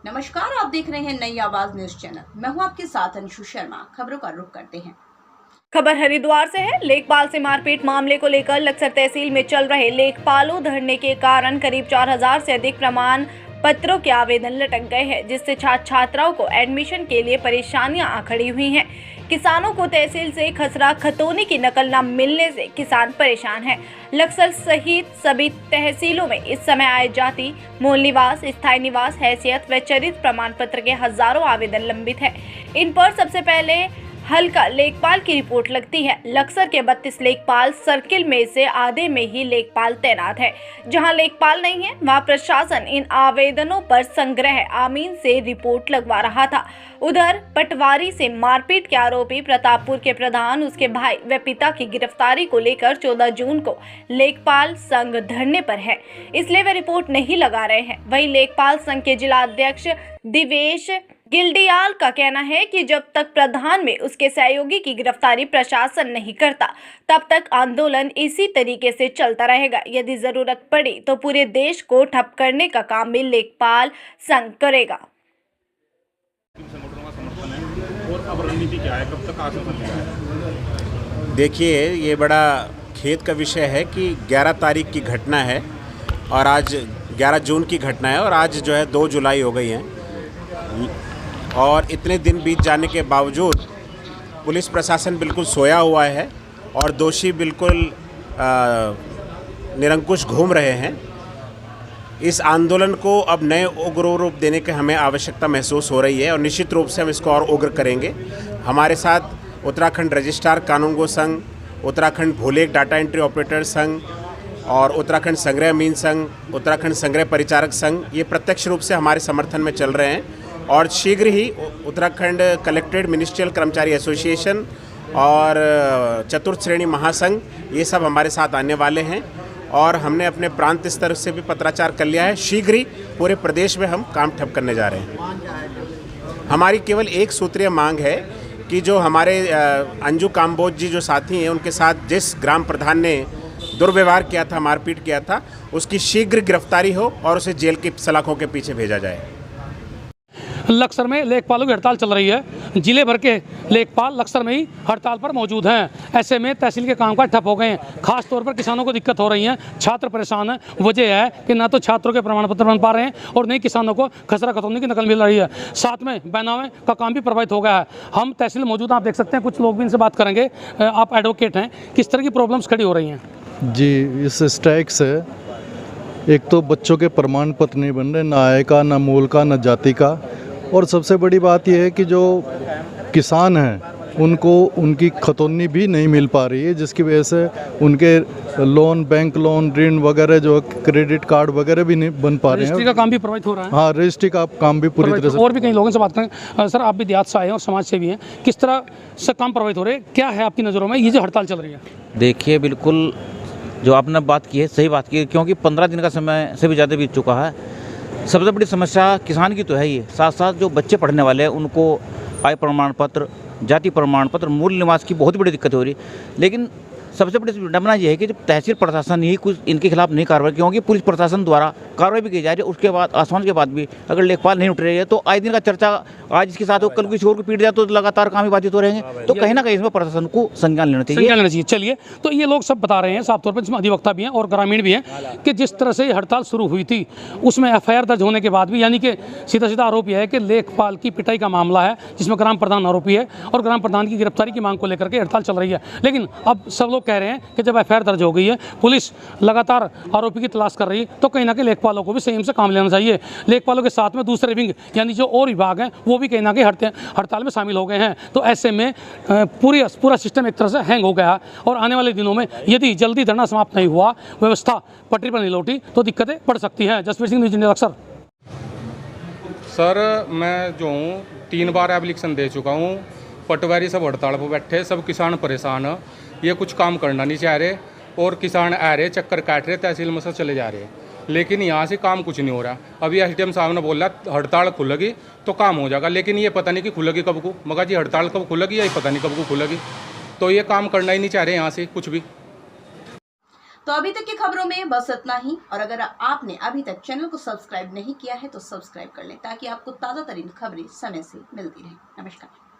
नमस्कार, आप देख रहे हैं नई आवाज न्यूज चैनल। मैं हूं आपके साथ अंशु शर्मा। खबरों का रुख करते हैं। खबर हरिद्वार से है। लेखपाल से मारपीट मामले को लेकर लक्सर तहसील में चल रहे लेखपालों धरने के कारण करीब 4000 से अधिक प्रमाण पत्रों के आवेदन लटक गए हैं, जिससे छात्र छात्राओं को एडमिशन के लिए परेशानियां आ खड़ी हुई हैं। किसानों को तहसील से खसरा खतौनी की नकल न मिलने से किसान परेशान हैं। लक्सर सहित सभी तहसीलों में इस समय आय जाति, मूल निवास, स्थायी निवास, हैसियत व चरित्र प्रमाण पत्र के हजारों आवेदन लंबित है। इन पर सबसे पहले हल्का लेखपाल की रिपोर्ट लगती है। लक्सर के 32 लेखपाल सर्किल में से आधे में ही लेखपाल तैनात है। जहां लेखपाल नहीं है, वहां प्रशासन इन आवेदनों पर संग्रह आमीन से रिपोर्ट लगवा रहा था। उधर पटवारी से मारपीट के आरोपी प्रतापपुर के प्रधान, उसके भाई व पिता की गिरफ्तारी को लेकर 14 जून को लेखपाल संघ धरने पर है, इसलिए वे रिपोर्ट नहीं लगा रहे हैं। वहीं लेखपाल संघ के जिला अध्यक्ष दिवेश गिल्डियाल का कहना है कि जब तक प्रधान में उसके सहयोगी की गिरफ्तारी प्रशासन नहीं करता, तब तक आंदोलन इसी तरीके से चलता रहेगा। यदि जरूरत पड़ी तो पूरे देश को ठप करने का काम भी लेखपाल संघ करेगा। और अब रणनीति क्या है, कब तक आश्वासन मिला है? देखिए, ये बड़ा खेद का विषय है कि 11 तारीख की घटना है और आज 11 जून की घटना है और आज जो है 2 जुलाई हो गई है और इतने दिन बीत जाने के बावजूद पुलिस प्रशासन बिल्कुल सोया हुआ है और दोषी बिल्कुल निरंकुश घूम रहे हैं। इस आंदोलन को अब नए उग्र रूप देने की हमें आवश्यकता महसूस हो रही है और निश्चित रूप से हम इसको और उग्र करेंगे। हमारे साथ उत्तराखंड रजिस्ट्रार कानूनगो संघ, उत्तराखंड भूलेख डाटा एंट्री ऑपरेटर संघ और उत्तराखंड संग्रह अमीन संघ, उत्तराखंड संग्रह परिचारक संघ, ये प्रत्यक्ष रूप से हमारे समर्थन में चल रहे हैं और शीघ्र ही उत्तराखंड कलेक्टेड मिनिस्ट्रियल कर्मचारी एसोसिएशन और चतुर्थ श्रेणी महासंघ, ये सब हमारे साथ आने वाले हैं और हमने अपने प्रांत स्तर से भी पत्राचार कर लिया है। शीघ्र ही पूरे प्रदेश में हम काम ठप करने जा रहे हैं। हमारी केवल एक सूत्रीय मांग है कि जो हमारे अंजू काम्बोज जी जो साथी हैं, उनके साथ जिस ग्राम प्रधान ने दुर्व्यवहार किया था, मारपीट किया था, उसकी शीघ्र गिरफ्तारी हो और उसे जेल की सलाखों के पीछे भेजा जाए। लक्सर में लेखपालों की हड़ताल चल रही है। जिले भर के लेखपाल लक्सर में ही हड़ताल पर मौजूद हैं। ऐसे में तहसील के कामकाज ठप हो गए हैं। खास तौर पर किसानों को दिक्कत हो रही है, छात्र परेशान हैं। वजह है कि ना तो छात्रों के प्रमाण पत्र बन पा रहे हैं और नहीं किसानों को खसरा खतौनी की नकल मिल रही है। साथ में बैनामे का काम भी प्रभावित हो गया है। हम तहसील मौजूद हैं, आप देख सकते हैं, कुछ लोग भी इनसे बात करेंगे। आप एडवोकेट हैं, किस तरह की प्रॉब्लम्स खड़ी हो रही हैं? जी, इस स्ट्राइक से एक तो बच्चों के प्रमाण पत्र नहीं बन रहे, ना आय का, ना मूल का, ना जाति का, और सबसे बड़ी बात यह है कि जो किसान हैं उनको उनकी खतौनी भी नहीं मिल पा रही है, जिसकी वजह से उनके लोन, बैंक लोन, ऋण वगैरह, जो क्रेडिट कार्ड वगैरह भी नहीं बन पा रहे हैं। रजिस्ट्री का काम भी प्रभावित हो रहा है। हाँ, रजिस्ट्री का काम भी पूरी तरह से। और भी कई लोगों से बात करें। सर, आप भी देहात से आए हैं और समाज सेवी हैं, किस तरह से काम प्रभावित हो रहे हैं? क्या है आपकी नज़रों में ये जो हड़ताल चल रही है? देखिए, बिल्कुल जो आपने बात की है सही बात की है, क्योंकि 15 दिन का समय से भी ज़्यादा बीत चुका है। सबसे बड़ी समस्या किसान की तो है ही, साथ साथ जो बच्चे पढ़ने वाले हैं उनको आय प्रमाण पत्र, जाति प्रमाण पत्र, मूल निवास की बहुत बड़ी दिक्कत हो रही है। लेकिन सबसे बड़ी विडंबना ये है कि जब तहसील प्रशासन ही कुछ इनके खिलाफ नहीं कार्रवाई, क्योंकि पुलिस प्रशासन द्वारा कार्रवाई भी की जा रही है, उसके बाद आसमान के बाद भी अगर लेखपाल नहीं उठ रही है तो आज दिन का चर्चा, आज इसके साथ कल किसी और को पीट जाए तो लगातार काम ही बाधित हो रहेंगे। तो कहीं ना कहीं इसमें प्रशासन को संज्ञान लेना चाहिए। चलिए, तो ये लोग सब बता रहे हैं, साफ तौर पर, जिसमें अधिवक्ता भी हैं और ग्रामीण भी हैं, कि जिस तरह से हड़ताल शुरू हुई थी उसमें FIR दर्ज होने के बाद भी, यानी कि सीधा सीधा आरोप यह है कि लेखपाल की पिटाई का मामला है, जिसमें ग्राम प्रधान आरोपी है और ग्राम प्रधान की गिरफ्तारी की मांग को लेकर के हड़ताल चल रही है। लेकिन अब सब लोग कह रहे हैं कि जब FIR दर्ज हो गई है, पुलिस लगातार आरोपी की तलाश कर रही है, तो कहीं ना कहीं लेखपालों को भी संयम से काम लेना चाहिए। लेखपालों के साथ में दूसरे विंग, यानी जो और विभाग हैं, वो भी कहीं ना कहीं हड़ताल में शामिल हो गए हैं। तो ऐसे में पूरा सिस्टम एक तरह से हैंग हो गया और आने वाले दिनों में यदि जल्दी धरना समाप्त नहीं हुआ, व्यवस्था पटरी पर नहीं लौटी, तो दिक्कतें बढ़ सकती हैं। Jasvir Singh, News India, Laksar. Sir, मैं जो हूँ 3 बार एप्लीकेशन दे चुका हूँ। पटवारी सब हड़ताल पर बैठे, सब किसान परेशान है, ये कुछ काम करना नहीं चाह रहे और किसान आ रहे, चक्कर काट रहे, तहसील में से चले जा रहे हैं, लेकिन यहाँ से काम कुछ नहीं हो रहा। अभी SDM साहब ने बोला हड़ताल खुलेगी तो काम हो जाएगा, लेकिन ये पता नहीं कि खुलेगी कब को। मगर जी हड़ताल कब खुलेगी यही पता नहीं कब को खुलेगी, तो ये काम करना ही नहीं चाह रहे यहाँ से कुछ भी। तो अभी तक की खबरों में बस इतना ही, और अगर आपने अभी तक चैनल को सब्सक्राइब नहीं किया है तो सब्सक्राइब कर लें ताकि आपको ताज़ा तरीन खबरें समय से मिलती रहें। नमस्कार।